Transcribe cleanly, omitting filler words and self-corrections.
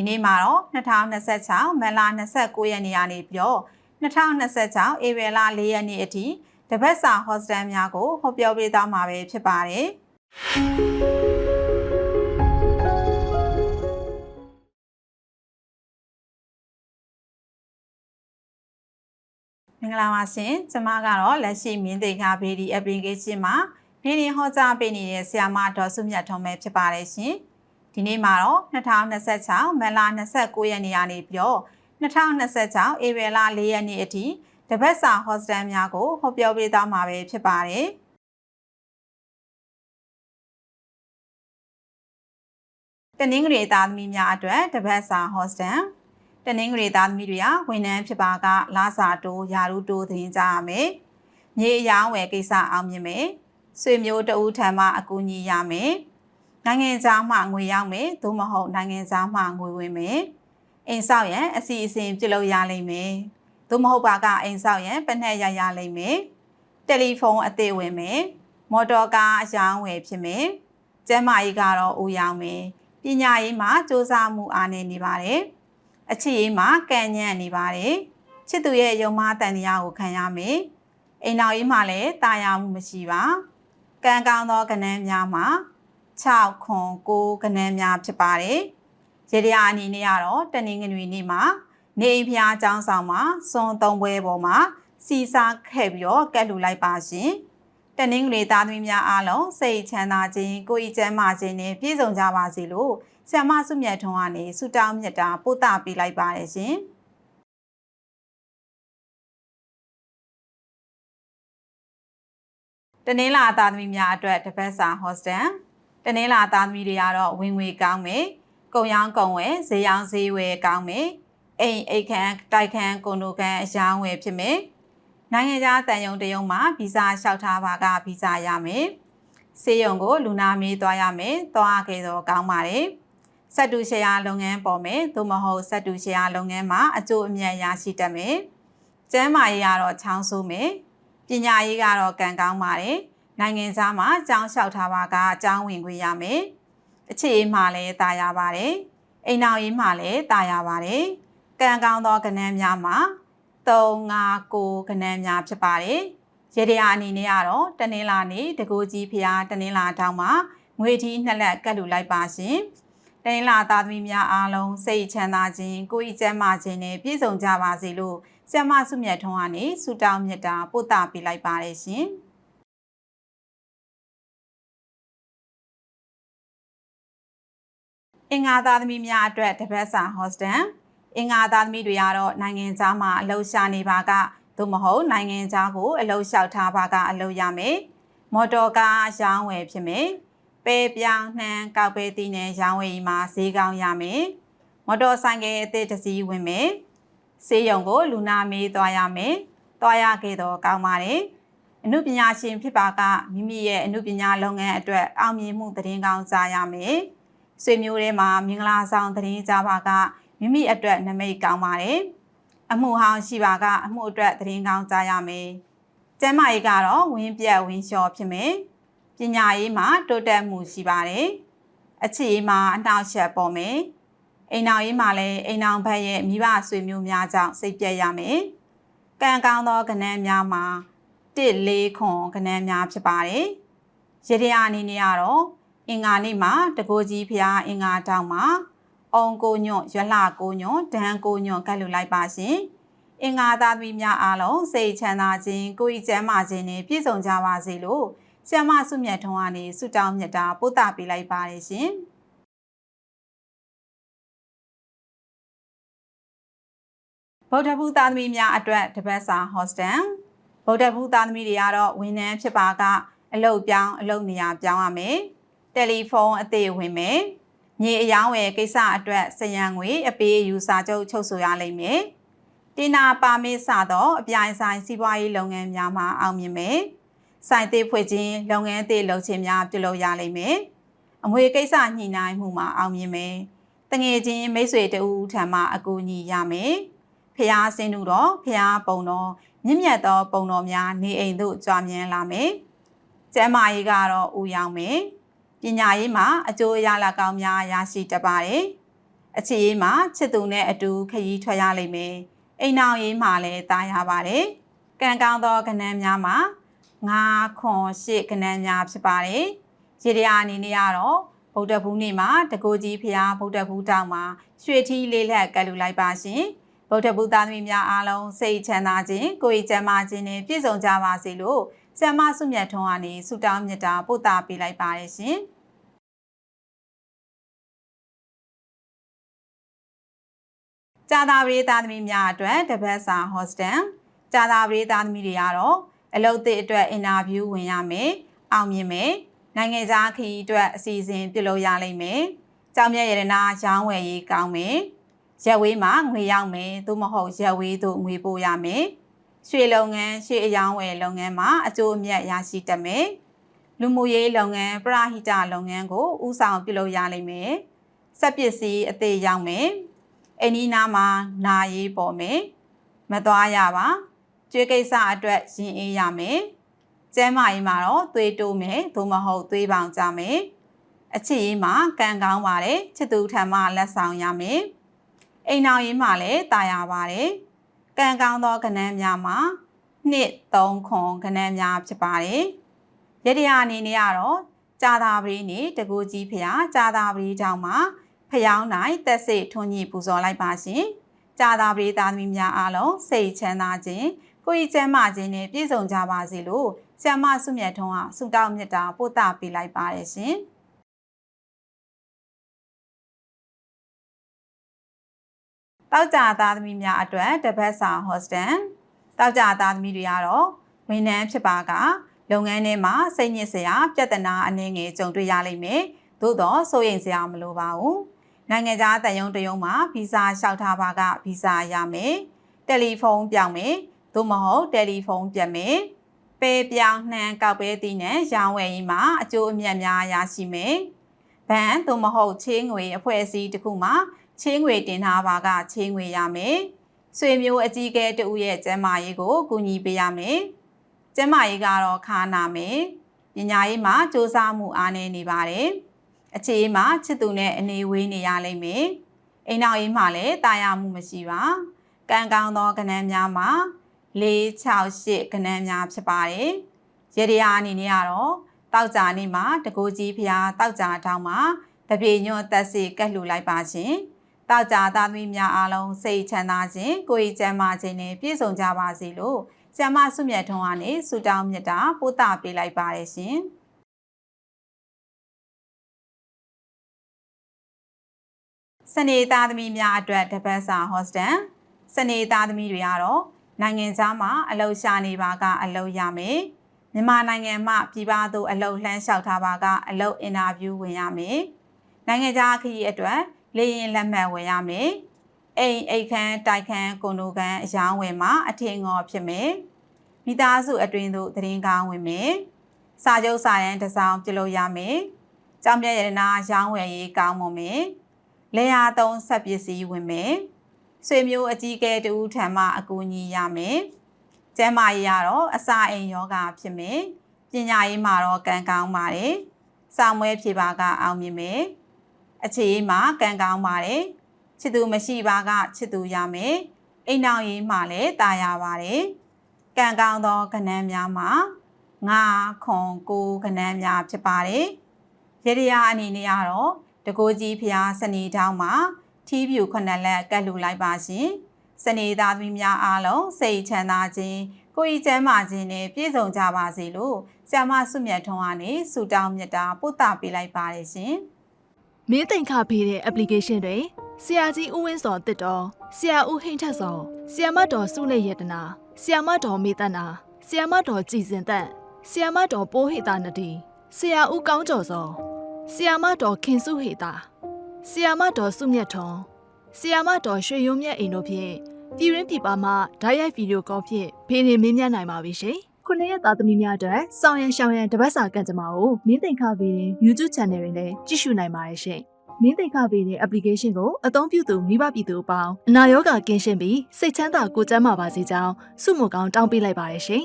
ဒီနေ့မှာတော့2026မတ်လ29ရက်နေ့ကနေပြီးတော့2026ဧပြီလ4ရက်နေ့အထိတပတ်စာဟော့စတန်များကိုဟောပြောပေးသွားမှာပဲဖြစ်ပါတယ်မင်္ဂလာပါရှင်ကျွန်မကတော့လက်ရှိမြင်းသိခါဗီဒီ application မှာဒီနေ့ဟောကြားပေးနေတဲ့ဆရာမဒေါ်စုမြတ်ထွန်းပဲဖြစ်ပါတယ်ရှင်ဒီနေ့မှာတော့2026မတ်လ29ရက်နေ့ကနေပြီးတော့2026ဧပြီလ4ရက်နေ့အထိတပတ်စာဟော့စတန်များကိုဟောပြောပေးသွားမှာပဲဖြစ်ပါတယ်တနင်္ဂနွေသားသမီးများအတွက်တပတ်စာဟော့စတန်တနင်္ဂနွေသားသမီးတွေကဝန်ထမ်းဖြစ်ပါကလစာတိုးယာရုတိုးသတင်းကြရမယ်။မြေအယောင်းဝယ်ကိစ္စအောင်မြင်မယ်။ဆွေမျိုးတဦးထံမှအကူအညီရမယ်။နိုင်ငံခြားမှငွေရောက်မယ်။သို့မဟုတ်နိုင်ငံခြားမှငွေဝင်မယ်။အိမ်ဆောက်ရန်အစီအစဉ်ပြုလုပ်ရလိမ့်မယ်။သို့မဟုတ်ပါကအိမ်ဆောက်ရန်ပနက်ရရလိမ့်မယ်။တယ်လီဖုန်းအသေးဝင်မယ်။မော်တော်ကားအယောင်းဝယ်ဖြစ်မယ်။ကျန်းမာရေးကတော့ဦးရောက်မယ်။ပညာရေးမှာစ조사မှုအားနည်းနေပါတယ်။အချစ်ရေးမှာကံညံ့နေပါတယ်ချစ်သူရဲ့ယုံမတန်တရားကိုခံရမယ်အိမ်တော်ရေးမှာလည်းတာယာမှုမရှိပါကံကောင်းသောကဏ္ဍများမှာ6ခွန်9ကဏ္ဍများဖြစ်ပါတယ်ရေဒီယာအနေနဲ့ကတော့တနင်္ဂနွေနေ့မှာနေအိမ်ဖျားကျောင်းဆောင်မှာစွန်3ပွဲပေါ်မှာစီစားခဲ့ပြီးတော့ကတ်လူလိုက်ပါရှင်တနင်္ဂနွေသားသမီးများအားလုံးစိတ်ချမ်းသာခြင်းကိုယ်ဤကျန်းမာခြင်းနဲ့ပြည့်စုံကြပါစေလို့ဆရာမစုမြတ်ထွန်းကနေဆုတောင်းမြတ်တာပို့တာပေးလိုက်ပါတယ်ရှင်တနင်္လာသားသမီးများအတွက်တပတ်စာဟော့စတန်တနင်္လာသားသမီးတွေကတော့ဝင်ငွေကောင်းမယ်ကုန်ရောင်းကုန်ဝယ်ဈေးရောင်းဈေးဝယ်ကောင်းမယ်အိမ်အိတ်ခမ်းတိုက်ခမ်းကွန်ဒိုခမ်းအယောင်းဝယ်ဖြစ်မယ်နိုင်ငံခြားတန်ယုံတယုံမှာဗီဇာလျှောက်ထားပါကဗီဇာရမယ်ဆေးရုံကိုလူနာမေးသွားရမယ်သွားခဲ့တော့ကောင်းပါတယ်စက်တူရှယ်ယာလုပ်ငန်းပေါ်မယ်သို့မဟုတ်စက်တူရှယ်ယာလုပ်ငန်းမှာအကျိုးအမြတ်ရရှိတတ်မယ်ကျန်းမာရေးကတော့ချောင်းဆိုးမယ်ပညာရေးကတော့ကံကောင်းပါတယ်နိုင်ငံသားမှာအကြောင်းလျှောက်ထားပါကအကြောင်းဝင်ခွင့်ရမယ်အခြေအေးမှာလည်းတာယာပါတယ်အိမ်တော်ရေးမှာလည်းတာယာပါတယ်ကံကောင်းသောကဏ္ဍများမှာ3 5 9ကဏ္ဍများဖြစ်ပါတယ်ရေဒီယာအနေနဲ့ကတော့တနင်္လာနေ့တကူကြီးဖျားတနင်္လာတောင်မှာငွေထီး2လက်ကတ်လူလိုက်ပါရှင်တနင်္လာသားသမီးများအားလုံးစိတ်ချမ်းသာခြင်းကိုယ်ဤကျန်းမာခြင်းနဲ့ပြည့်စုံကြပါစေလို့ဆရာမစုမြတ်ထွန်းကနေဆုတောင်းမြတ်တာပို့တာပေးလိုက်ပါတယ်ရှင်အင်္ဂါသားသမီးများအတွက်တပတ်စာဟော့စတန်အင်္ဂါသားသမီးတွေကတော့နိုင်ငံခြားမှာအလုပ်ရှာနေပါကသို့မဟုတ်နိုင်ငံခြားကိုအလုပ်လျှောက်ထားပါကအလုပ်ရမယ်မော်တော်ကားရောင်းဝယ်ဖြစ်မယ်ပဲပြောင်းနှမ်းကောက်ပဲတီးနဲ့ရောင်းဝယ်မှာဈေးကောင်းရမယ်မော်တော်ဆိုင်ကယ်အသစ်တစ်စီးဝင်မယ်ဆေးရုံကိုလူနာမေးသွားရမယ်သွားရခဲ့တော့ကောင်းပါတယ်အမှုပညာရှင်ဖြစ်ပါကမိမိရဲ့အမှုပညာလုပ်ငန်းအတွက်အောင်မြင်မှုသတင်းကောင်းကြားရမယ်ဆွေမျိုးတွေမှာမင်္ဂလာဆောင်သတင်းကြားပါကမိမိအတွက်နမိတ်ကောင်းပါတယ်အမှုဟောင်းရှိပါကအမှုအတွက်သတင်းကောင်းကြားရမယ်ကျန်းမာရေးကတော့ဝင်းပြက်ဝင်းလျှော်ဖြစ်မယ်ပညာရေးမှာတိုးတက်မှုရှိပါတယ်အခြေရေးမှာအနှောက်အယှက်ပေါ်မယ်အိမ်တော်ရေးမှာလည်းအိမ်တော်ဘက်ရဲ့မိဘဆွေမျိုးများကြောင့်စိတ်ပြည့်ရမယ်ကံကောင်းသောကဏ္ဍများမှာ1 4ခွန်ကဏ္ဍများဖြစ်ပါတယ်ရေဒီယာအနေနဲ့ကတော့အင်္ဂါနေ့မှာတကိုကြီးဖျားအင်္ဂါတောင်မှာအောင်ကိုညွန့်ရွက်လှကိုညွန့်ဒန်းကိုညွန့်ကတ်လူလိုက်ပါရှင်အင်္ဂါသားသမီးများအားလုံးစိတ်ချမ်းသာခြင်းကိုယ်ဤကျန်းမာခြင်းနဲ့ပြည့်စုံကြပါစေလို့ဆရာမစုမြတ်ထွန်းကနေဆုတောင်းမြတ်တာပို့တာပေးလိုက်ပါတယ်ရှင်ဗုဒ္ဓဘုသားသမီးများအတွက်တပတ်စာဟော့စတန်ဗုဒ္ဓဘုသားသမီးတွေကတော့ဝန်ထမ်းဖြစ်ပါကအလုပ်ပြောင်းအလုပ်နေရာပြောင်းရမယ်တယ်လီဖုန်းအသေးဝင်မယ်မြေအယောင်းဝယ်ကိစ္စအတွက်စရန်ငွေအပေးအယူစာချုပ်ချုပ်ဆိုရလိမ့်မယ်တင်နာပါမစ်စသောအပြိုင်ဆိုင်စီးပွားရေးလုပ်ငန်းများမှာအောင်မြင်မယ်ဆိုင်သေးဖွင့်ခြင်းလုပ်ငန်းသေးလုပ်ခြင်းများပြုလုပ်ရလိမ့်မယ်အမွေကိစ္စညှိနှိုင်းမှုမှာအောင်မြင်မယ်တငယ်ချင်းမိတ်ဆွေတူထံမှအကူအညီရမယ်ဖျားစင်းသူတော်ဖျားပုံတော်မြင့်မြတ်သောပုံတော်များနေအိမ်သို့ကြွမြန်းလာမယ်ကျမ်းမာရေးကတော့ဦးရောက်မယ်ပညာရေးမှာအကျိုးရလဒ်ကောင်းများရရှိတတ်ပါတယ် အခြေရေးမှာချစ်သူနဲ့အတူခရီးထွက်ရလိမ့်မယ်အိမ်အောင်ရေးမှာလည်းတာယာပါတယ်ကံကောင်းသောကဏ္ဍများမှာ9ခွန်8ကဏ္ဍများဖြစ်ပါတယ်ရေတရာအနေနဲ့ကတော့ဗုဒ္ဓဘူးနေ့မှာတကူကြီးဖျားဗုဒ္ဓဘူးတောင်မှာရွှေထီးလေးလက်ကပ်လူလိုက်ပါရှင်ဗုဒ္ဓဘူးသားသမီးများအားလုံးစိတ်ချမ်းသာခြင်းကိုယ်ကျန်းမာခြင်းနဲ့ပြည့်စုံကြပါစေလို့ဆရာမဆုမြတ်ထွန်းကနေဆုတောင်းမေတ္တာပို့သပေးလိုက်ပါတယ်ရှင်ကြာသာပရိသတ်သမီးများအတွက်တပတ်စာဟော့စတန်ကြာသာပရိသတ်သမီးတွေကတော့အလုပ်သစ်အတွက်အင်တာဗျူးဝင်ရမယ်အောင်မြင်မယ်နိုင်ငံခြားခရီးအတွက်အစီအစဉ်ပြုလုပ်ရလိမ့်မယ်ကြောင်မြတ်ရတနာရောင်းဝယ်ရေးကောင်းမယ်ရက်ဝေးမှာငွေရောက်မယ်သို့မဟုတ်ရက်ဝေးသို့ငွေပို့ရမယ်ရွှေလုပ်ငန်းရွှေအယောင်းဝယ်လုပ်ငန်းမှာအကျိုးအမြတ်ရရှိတတ်မယ်လူမှုရေးလုပ်ငန်းပရဟိတလုပ်ငန်းကိုဦးဆောင်ပြုလုပ်ရလိမ့်မယ်စက်ပစ္စည်းအသေးရောက်မယ်အိနီးနားမှာနာရေးပေါ်မယ်မသွားရပါကျွေးကိစ္စအတွက်ရင်အေးရမယ်ကျဲမာရေးမှာတော့သွေးတိုးမယ်သို့မဟုတ်သွေးပေါင်ကြမယ်အချစ်ရေးမှာကံကောင်းပါတယ်ချစ်သူထံမှလက်ဆောင်ရမယ်အိမ်အောင်ရေးမှာလည်းတာယာပါတယ်ကံကောင်းသောကဏ္ဍများမှာ2 3ခွန်ကဏ္ဍများဖြစ်ပါတယ်ရတရာအနေနဲ့ကတော့ကြာသာပရိနေ့တကူကြီးဖျားကြာသာပရိတောင်မှာဖျောင်းနိုင်တက်စိတ်ထွန်းညှိပူဇော်လိုက်ပါရှင်ကြာသာပရိသားသမီးများအားလုံးစိတ်ချမ်းသာခြင်းကိုယ်ကျန်းမာခြင်းနဲ့ပြည့်စုံကြပါစေလို့ဆရာမဆုမြတ်ထွန်းကဆုတောင်းမေတ္တာပို့သပေးလိုက်ပါတယ်ရှင်တောက်ကြသားသမီးများအတွက်တပတ်စာဟော့စတန်တောက်ကြသားသမီးတွေကတော့ဝန်ထမ်းဖြစ်ပါကလုပ်ငန်းထဲမှာစိတ်ညစ်စရာပြဿနာအနည်းငယ်ကြုံတွေ့ရလိမ့်မယ်သို့တော့စိုးရိမ်စရာမလိုပါဘူးနိုင်ငံခြားတရုံတရုံမှာဗီဇာလျှောက်ထားပါကဗီဇာရမယ်တယ်လီဖုန်းပြောင်းမယ်သို့မဟုတ်တယ်လီဖုန်းပြတ်မယ်ပဲပြောင်းနှံကောက်ပဲသီးနဲ့ရောင်းဝယ်ရေးမှာအကျိုးအမြတ်များရရှိမယ်ဘဏ်သို့မဟုတ်ချေးငွေအဖွဲ့အစည်းတစ်ခုမှာချေးငွေတင်ထားပါကချေးငွေရမယ်ဆွေမျိုးအကြီးအကဲတဦးရဲ့ကျန်းမာရေးကိုကူညီပေးရမယ်ကျန်းမာရေးကတော့ခါနာမယ်ပညာရေးမှာစ조사မှုအားနည်းနေပါတယ်အခြေရေးမှာချစ်သူနဲ့အနေဝေးနေရလိမ့်မယ်အိမ်နောက်ရေးမှာလည်းတာယာမှုမရှိပါကံကောင်းသောကဏ္ဍများမှာ4 6 8ကဏ္ဍများဖြစ်ပါတယ်ရေတရာအနေနဲ့ကတော့တောက်ကြနေ့မှာတကူကြီးဖျားတောက်ကြတောင်းမှာတပြေညွန့်သက်စီကတ်လှူလိုက်ပါရှင်တောက်ကြသားသမီးများအားလုံးစိတ်ချမ်းသာခြင်းကိုယ်ကျန်းမာခြင်းနဲ့ပြည့်စုံကြပါစေလို့ဆရာမဆုမြတ်ထွန်းကနေဆုတောင်းမေတ္တာပို့သပေးလိုက်ပါတယ်ရှင်စနေသားသမီးများအတွက်တပတ်စာဟော့စတန်စနေသားသမီးတွေကတော့နိုင်ငံခြားမှာအလုပ်ရှာနေပါကအလုပ်ရမယ်မြန်မာနိုင်ငံမှာပြည်ပသို့အလုပ်လှမ်းလျှောက်ထားပါကအလုပ်အင်တာဗျူးဝင်ရမယ်နိုင်ငံခြားခရီးအတွက်လေယာဉ်လက်မှတ်ဝင်ရမယ်အိတ်ခမ်းတိုက်ခမ်းကွန်ဒိုခမ်းအယောင်းဝယ်မှာအထင်ငေါ်ဖြစ်မယ်မိသားစုအတွင်းသို့သတင်းကောင်းဝင်မယ်စာချုပ်စာတမ်းတစ်စောင်ပြုလုပ်ရမယ်ကြောင်မြတ်ရတနာရောင်းဝယ်ရေးကောင်းမွန်မယ်လေယာသုံးဆက်ပစ္စည်းဝင်မယ်ဆွေမျိုးအကြီးအကဲတူထံမှအကူအညီရမယ်ကျန်းမာရေးကတော့အစာအိမ်ယောဂဖြစ်မယ်ပညာရေးမှာတော့ကံကောင်းပါတယ်စာမွဲဖြေပါကအောင်မြင်မယ်အခြေရေးမှာကံကောင်းပါတယ်ချစ်သူမရှိပါကချစ်သူရမယ်အိမ်အောင်ရေးမှာလည်းတာယာပါတယ်ကံကောင်းသောကဏ္ဍများမှာ9ခွန်9ကဏ္ဍများဖြစ်ပါတယ်ရေတရာအနေနဲ့ကတော့တကိုးကြီးဖျားစနေတောင်းမှာထီးဖြူ9လက်ကတ်လှူလိုက်ပါရှင်စနေသားသမီးများအားလုံးစိတ်ချမ်းသာခြင်းကိုယ်ကျန်းမာခြင်းနဲ့ပြည့်စုံကြပါစေလို့ဆရာမဆုမြတ်ထွန်းကနေဆုတောင်းမေတ္တာပို့သပေးလိုက်ပါတယ်ရှင်မင်းသိင်္ခဖေးတဲ့ application တွေဆရာကြီးဦးဝင်းစောတစ်တော်ဆရာဦးဟိန်းထက်စောဆရာမတော်စုလက်ရတနာဆရာမတော်မေတ္တနာဆရာမတော်ကြည်စင်သက်ဆရာမတော်ပိုးဟိတာနတီဆရာဦးကောင်းကျော်စောဆရာမတော်ခင်စုဟိတာဆရာမတော်စုမြတ်ထွန်းဆရာမတော်ရွှေရုံးမြတ်အိမ်တို့ဖြင့်ပြည်ရင်းပြည်ပမှဓာတ်ရိုက်ဗီဒီယိုကောဖြင့်ဖေးနေမင်းမြတ်နိုင်ပါပြီရှင်ခုနှစ်ရက်သားသမီးများအတွက်စောင်းရန်ရှောင်းရန်တပတ်စာကံကြမ္မာကိုမင်းသိင်္ခဖေးတဲ့ YouTube Channel တွင်လည်းကြည့်ရှုနိုင်ပါတယ်ရှင်မင်းသိင်္ခဖေးတဲ့ application ကိုအသုံးပြုသူမိဘပြည်သူအပေါင်းအနာရောဂါကင်းရှင်းပြီးစိတ်ချမ်းသာကိုယ်ကျန်းမာပါစေကြောင်းဆုမွန်ကောင်းတောင်းပေးလိုက်ပါတယ်ရှင်